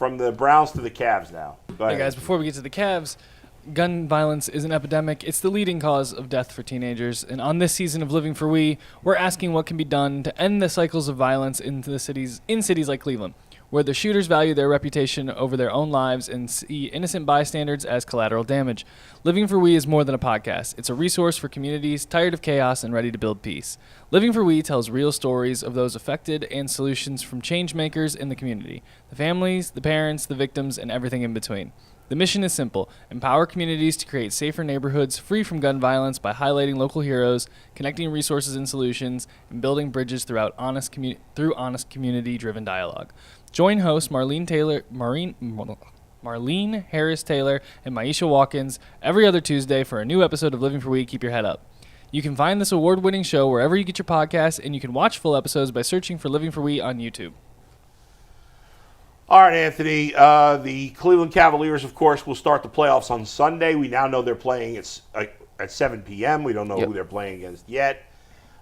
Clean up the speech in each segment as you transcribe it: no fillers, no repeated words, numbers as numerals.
from the Browns to the Cavs now. Go ahead. Hey, guys, before we get to the Cavs, gun violence is an epidemic. It's the leading cause of death for teenagers. And on this season of Living for We, we're asking what can be done to end the cycles of violence in cities like Cleveland, where the shooters value their reputation over their own lives and see innocent bystanders as collateral damage. Living for We is more than a podcast. It's a resource for communities tired of chaos and ready to build peace. Living for We tells real stories of those affected and solutions from change makers in the community, the families, the parents, the victims, and everything in between. The mission is simple: empower communities to create safer neighborhoods free from gun violence by highlighting local heroes, connecting resources and solutions, and building bridges through honest community-driven dialogue. Join hosts Marlene Harris Taylor and Maisha Watkins every other Tuesday for a new episode of Living for We. Keep your head up. You can find this award-winning show wherever you get your podcasts, and you can watch full episodes by searching for Living for We on YouTube. All right, Anthony. The Cleveland Cavaliers, of course, will start the playoffs on Sunday. We now know they're playing at 7 p.m. We don't know who they're playing against yet.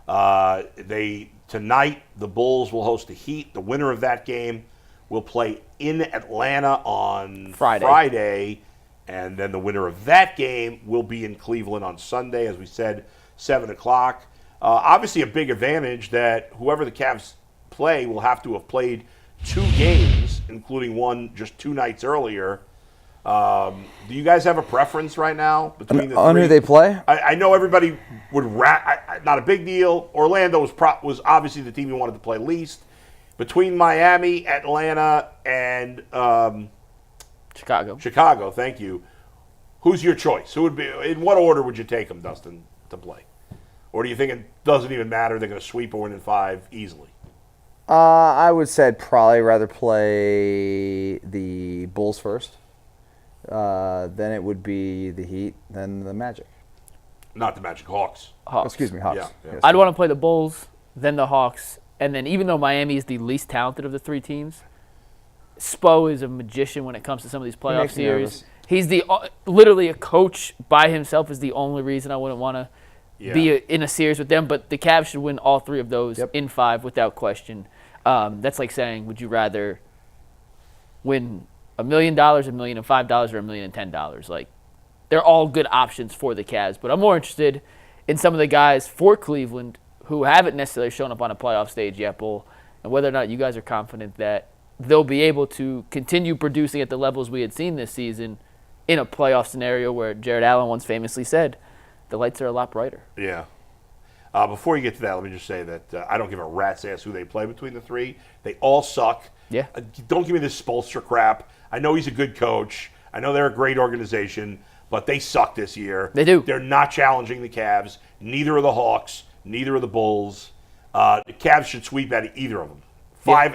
Tonight, the Bulls will host the Heat. The winner of that game will play in Atlanta on Friday. And then the winner of that game will be in Cleveland on Sunday, as we said, 7 o'clock. Obviously, a big advantage that whoever the Cavs play will have to have played 2 games, including one just 2 nights earlier. Do you guys have a preference right now between the on three? Who they play? I know everybody would not a big deal. Orlando was obviously the team you wanted to play least. Between Miami, Atlanta, and Chicago, thank you. Who's your choice? Who would be? In what order would you take them, Dustin, to play? Or do you think it doesn't even matter? They're going to sweep or win in 5 easily. I would say I'd probably rather play the Bulls first. Then it would be the Heat, then the Magic. Not the Magic, Hawks. Excuse me, Hawks. Yeah. I'd want to play the Bulls, then the Hawks, and then even though Miami is the least talented of the 3 teams, Spo is a magician when it comes to some of these playoff series. He's literally a coach by himself is the only reason I wouldn't want to be in a series with them. But the Cavs should win all 3 of those in 5 without question. That's like saying, would you rather win $1 million, $1 million and $5, or $1 million and $10? Like, they're all good options for the Cavs. But I'm more interested in some of the guys for Cleveland who haven't necessarily shown up on a playoff stage yet, Bull, and whether or not you guys are confident that they'll be able to continue producing at the levels we had seen this season in a playoff scenario where Jared Allen once famously said, the lights are a lot brighter. Yeah. Before you get to that, let me just say that I don't give a rat's ass who they play between the 3. They all suck. Yeah. Don't give me this Spoelstra crap. I know he's a good coach. I know they're a great organization, but they suck this year. They do. They're not challenging the Cavs. Neither are the Hawks. Neither are the Bulls. The Cavs should sweep at either of them. 5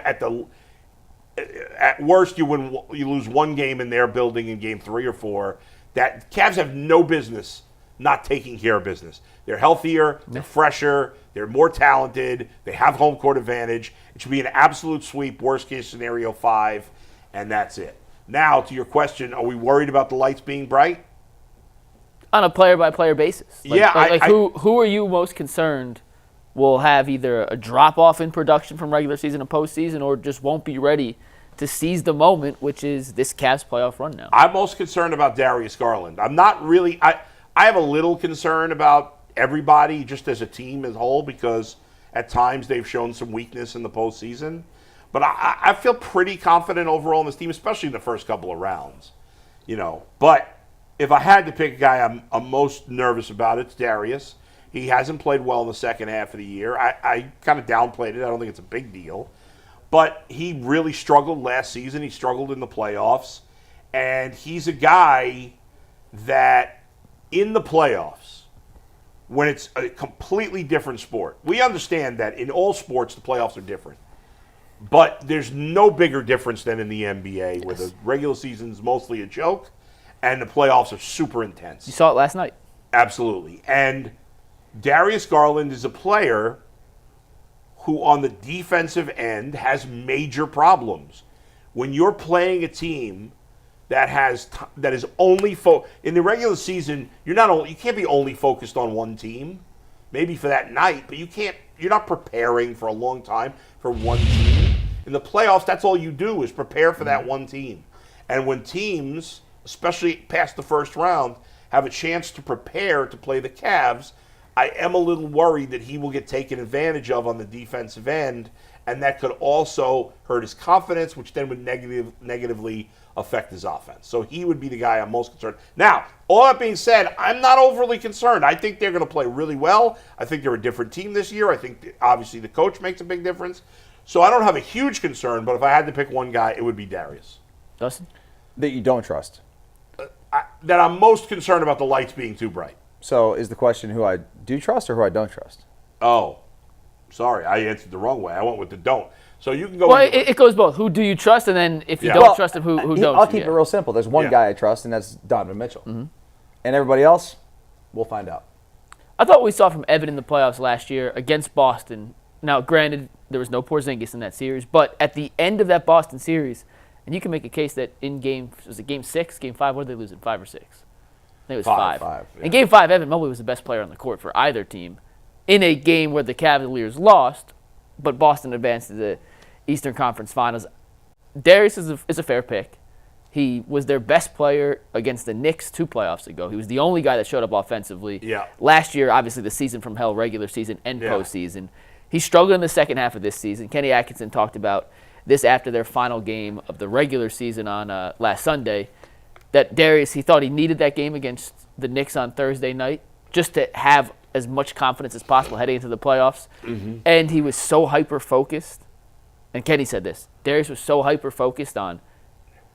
at worst, you lose 1 game in their building in game 3 or 4. That Cavs have no business not taking care of business. They're healthier, they're fresher, they're more talented, they have home court advantage. It should be an absolute sweep, worst case scenario 5, and that's it. Now, to your question, are we worried about the lights being bright? On a player-by-player basis. Who are you most concerned will have either a drop-off in production from regular season to postseason or just won't be ready to seize the moment, which is this Cavs playoff run now? I'm most concerned about Darius Garland. I'm not really – I have a little concern about everybody just as a team as a whole because at times they've shown some weakness in the postseason. But I feel pretty confident overall in this team, especially in the first couple of rounds. But if I had to pick a guy I'm most nervous about, it's Darius. He hasn't played well in the second half of the year. I kind of downplayed it. I don't think it's a big deal. But he really struggled last season. He struggled in the playoffs. And he's a guy that in the playoffs, when it's a completely different sport, we understand that in all sports the playoffs are different. But there's no bigger difference than in the NBA where the regular season's mostly a joke and the playoffs are super intense. You saw it last night. Absolutely. And Darius Garland is a player who on the defensive end has major problems. When you're playing a team that is only in the regular season, you can't be only focused on one team, maybe for that night, but you're not preparing for a long time for one team. In the playoffs, that's all you do is prepare for that one team. And when teams, especially past the first round, have a chance to prepare to play the Cavs, I am a little worried that he will get taken advantage of on the defensive end, and that could also hurt his confidence, which then would negatively affect his offense. So he would be the guy I'm most concerned. Now, all that being said, I'm not overly concerned. I think they're going to play really well. I think they're a different team this year. I think, obviously, the coach makes a big difference. So I don't have a huge concern, but if I had to pick one guy, it would be Darius. Dustin? That you don't trust. That I'm most concerned about the lights being too bright. So is the question who I do trust or who I don't trust? Oh, sorry. I answered the wrong way. I went with the don't. So you can go. Well, it goes both. Who do you trust? And then if you don't Well, trust him, who don't I'll you? keep it real simple. There's one guy I trust, and that's Donovan Mitchell. And everybody else, we'll find out. I thought we saw from Evan in the playoffs last year against Boston. Now, granted, there was no Porzingis in that series, but at the end of that Boston series, and you can make a case that in game 6, game 5, what did they lose in 5 or 6? I think it was 5. Yeah. In game 5, Evan Mobley was the best player on the court for either team in a game where the Cavaliers lost, but Boston advanced to the Eastern Conference Finals. Darius is a fair pick. He was their best player against the Knicks 2 playoffs ago. He was the only guy that showed up offensively. Yeah. Last year, obviously, the season from hell, regular season and postseason. He struggled in the second half of this season. Kenny Atkinson talked about this after their final game of the regular season on last Sunday, that Darius, he thought he needed that game against the Knicks on Thursday night just to have as much confidence as possible heading into the playoffs. And he was so hyper-focused. And Kenny said this. Darius was so hyper-focused on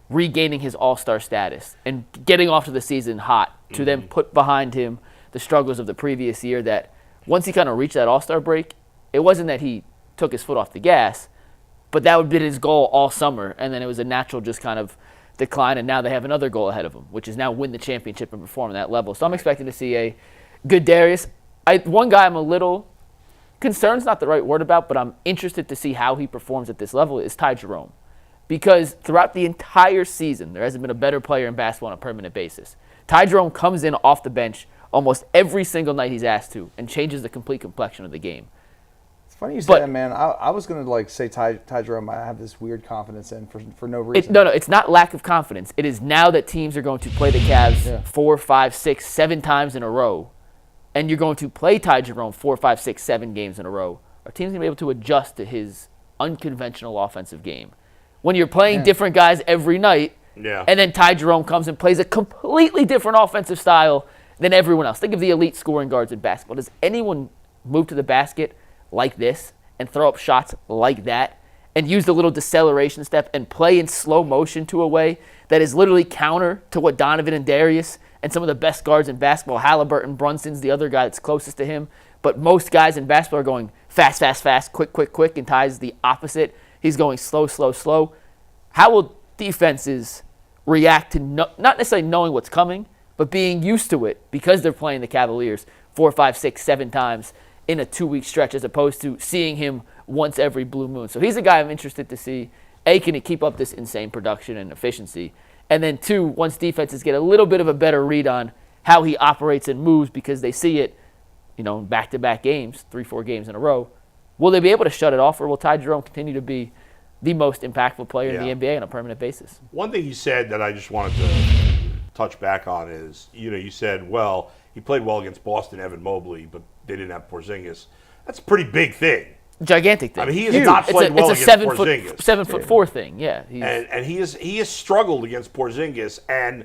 regaining his all-star status and getting off to the season hot to then put behind him the struggles of the previous year, that once he kind of reached that all-star break, it wasn't that he took his foot off the gas, but that would have been his goal all summer, and then it was a natural just kind of decline, and now they have another goal ahead of them, which is now win the championship and perform at that level. So I'm expecting to see a good Darius. One guy I'm a little concerned is not the right word about, but I'm interested to see how he performs at this level is Ty Jerome. Because throughout the entire season, there hasn't been a better player in basketball on a permanent basis. Ty Jerome comes in off the bench almost every single night he's asked to and changes the complete complexion of the game. It's funny you say that, man. I was going to say Ty Jerome I have this weird confidence in for no reason. No, it's not lack of confidence. It is now that teams are going to play the Cavs 4, 5, 6, 7 times in a row, and you're going to play Ty Jerome 4, 5, 6, 7 games in a row. Our team's going to be able to adjust to his unconventional offensive game. When you're playing different guys every night, and then Ty Jerome comes and plays a completely different offensive style than everyone else. Think of the elite scoring guards in basketball. Does anyone move to the basket like this and throw up shots like that and use the little deceleration step and play in slow motion to a way that is literally counter to what Donovan and Darius and some of the best guards in basketball, Halliburton, Brunson's the other guy that's closest to him, but most guys in basketball are going fast, fast, fast, quick, quick, quick, and Ty's the opposite. He's going slow, slow, slow. How will defenses react to not necessarily knowing what's coming, but being used to it because they're playing the Cavaliers 4, 5, 6, 7 times in a 2-week stretch as opposed to seeing him once every blue moon? So he's a guy I'm interested to see. A, can he keep up this insane production and efficiency? And then 2, once defenses get a little bit of a better read on how he operates and moves because they see it, in back-to-back games, 3, 4 games in a row, will they be able to shut it off, or will Ty Jerome continue to be the most impactful player in the NBA on a permanent basis? One thing you said that I just wanted to touch back on is, you said, well, he played well against Boston, Evan Mobley, but they didn't have Porzingis. That's a pretty big thing. Gigantic thing. I mean, he has not played well against Porzingis. It's a 7'4" thing, yeah. And he has struggled against Porzingis, and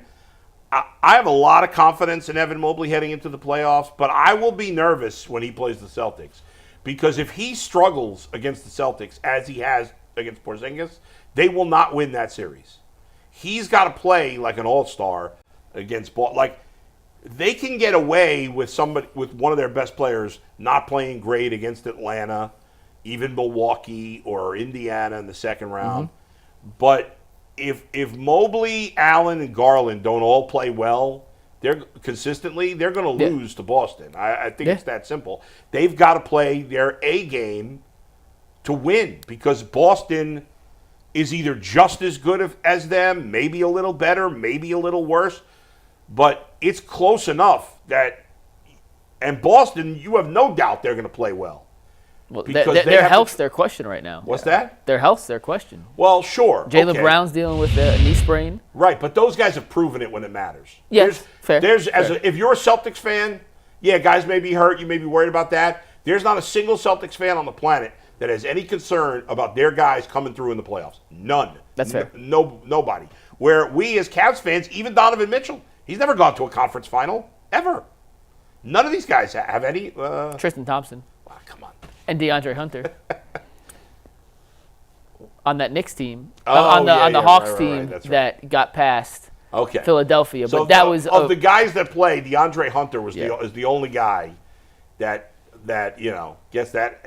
I have a lot of confidence in Evan Mobley heading into the playoffs, but I will be nervous when he plays the Celtics. Because if he struggles against the Celtics, as he has against Porzingis, they will not win that series. He's got to play like an all-star against Boston. Like, they can get away with one of their best players not playing great against Atlanta, even Milwaukee or Indiana in the second round. But if Mobley, Allen, and Garland don't all play well, they're going to lose to Boston. I think it's that simple. They've got to play their A game to win because Boston is either just as good as them, maybe a little better, maybe a little worse, but it's close enough that, and Boston, you have no doubt they're going to play well. Well, because their health's their question right now. What's that? Their health's their question. Well, sure. Jaylen okay. Brown's dealing with a knee sprain. Right, but those guys have proven it when it matters. Yes, fair. If you're a Celtics fan, yeah, guys may be hurt. You may be worried about that. There's not a single Celtics fan on the planet that has any concern about their guys coming through in the playoffs. None. That's fair. Nobody. Where we as Cavs fans, even Donovan Mitchell, he's never gone to a conference final, ever. None of these guys have any. Tristan Thompson. Oh, come on. And DeAndre Hunter. On that Knicks team. Oh, on the Hawks right, team that's right. that got past Okay. Philadelphia. So but that was of the guys that played, DeAndre Hunter is Yeah. the only guy that gets that.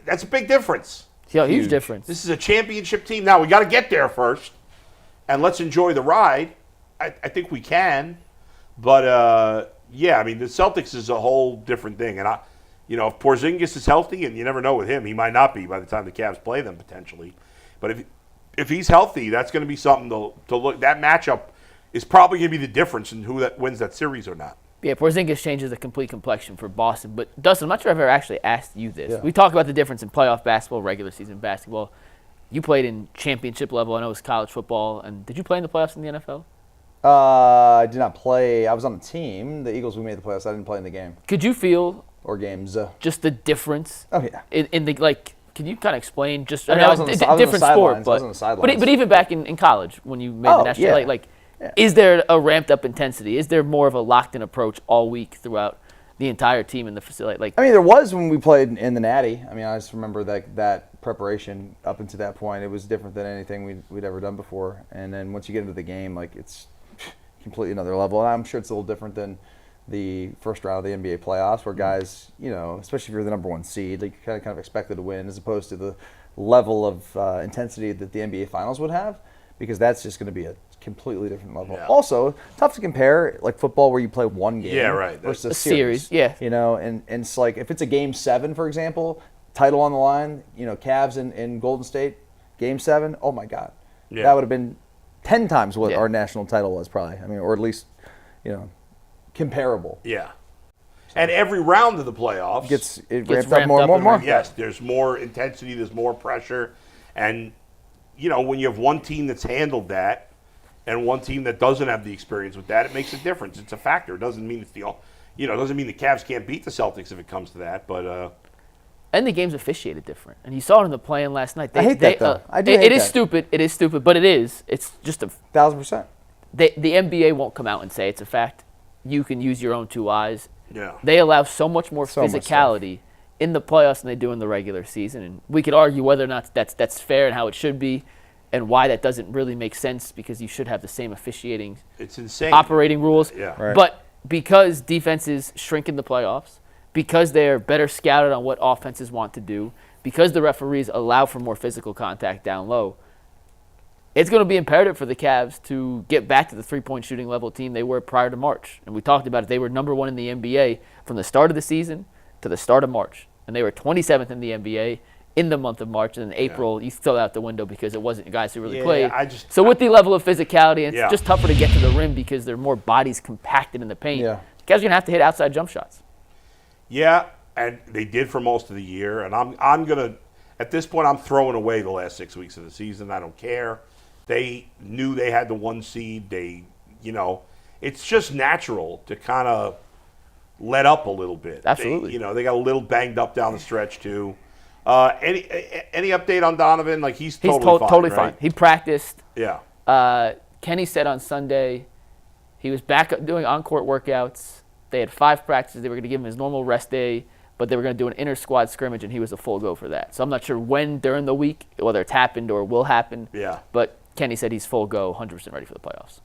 That's a big difference. huge difference. This is a championship team. Now we got to get there first, and let's enjoy the ride. I think we can, but yeah, I mean the Celtics is a whole different thing, and if Porzingis is healthy, and you never know with him, he might not be by the time the Cavs play them potentially, but if he's healthy, that's going to be something to look. That matchup is probably going to be the difference in who that wins that series or not. Yeah, Porzingis changes the complete complexion for Boston. But, Dustin, I'm not sure if I've ever actually asked you this. Yeah. We talk about the difference in playoff basketball, regular season basketball. You played in championship level. I know it was college football. And did you play in the playoffs in the NFL? I did not play. I was on the team. The Eagles, we made the playoffs. I didn't play in the game Could you feel or games. just the difference? Oh, yeah. In the, can you kind of explain just I was on the different sidelines. sport, I was on the sidelines. but even back in college when you made the national, yeah. Yeah. Is there a ramped up intensity? Is there more of a locked in approach all week throughout the entire team in the facility? I mean, there was when we played in the Natty. I mean, I just remember that preparation up until that point. It was different than anything we'd ever done before. And then once you get into the game, it's completely another level. And I'm sure it's a little different than the first round of the NBA playoffs, where guys, especially if you're the number one seed, you're kind of expected to win, as opposed to the level of intensity that the NBA Finals would have, because that's just going to be a completely different level. Yeah. Also, tough to compare like football where you play one game versus a series. Yeah. And it's like if it's a game 7, for example, title on the line, Cavs in Golden State, game 7, oh my God. Yeah. That would have been 10 times what Yeah. our national title was probably. I mean, or at least, comparable. Yeah. And every round of the playoffs Gets ramped up ramped more and up more and and more. ramped yes, there's more intensity, there's more pressure, and when you have one team that's handled that and one team that doesn't have the experience with that, it makes a difference. It's a factor. It doesn't mean doesn't mean the Cavs can't beat the Celtics if it comes to that, but And the game's officiated different. And you saw it in the play-in last night. I hate that, though. I do hate It is that. stupid. It is stupid, but it is. It's just 1,000%. the NBA won't come out and say it's a fact. You can use your own 2 eyes. yeah. They allow so much more So much physicality in the playoffs than they do in the regular season. And we could argue whether or not that's fair and how it should be, and why that doesn't really make sense, because you should have the same officiating It's insane. operating rules. Yeah. Right. But because defenses shrink in the playoffs, because they're better scouted on what offenses want to do, because the referees allow for more physical contact down low, it's going to be imperative for the Cavs to get back to the three-point shooting level team they were prior to March. And we talked about it. They were number 1 in the NBA from the start of the season to the start of March. And they were 27th in the NBA in the month of March. And in April, you throw out the window because it wasn't guys who really played. So with the level of physicality, it's just tougher to get to the rim because there are more bodies compacted in the paint. Yeah. The Cavs are going to have to hit outside jump shots. Yeah, and they did for most of the year. And I'm gonna, at this point, I'm throwing away the last 6 weeks of the season. I don't care. They knew they had the 1 seed. It's just natural to kind of let up a little bit. Absolutely. They got a little banged up down the stretch too. Any update on Donovan? He's totally fine. Totally right? fine. He practiced. Yeah. Kenny said on Sunday he was back up doing on-court workouts. They had 5 practices. They were going to give him his normal rest day, but they were going to do an inter-squad scrimmage, and he was a full go for that. So I'm not sure when during the week, whether it's happened or will happen. Yeah. But Kenny said he's full go, 100% ready for the playoffs.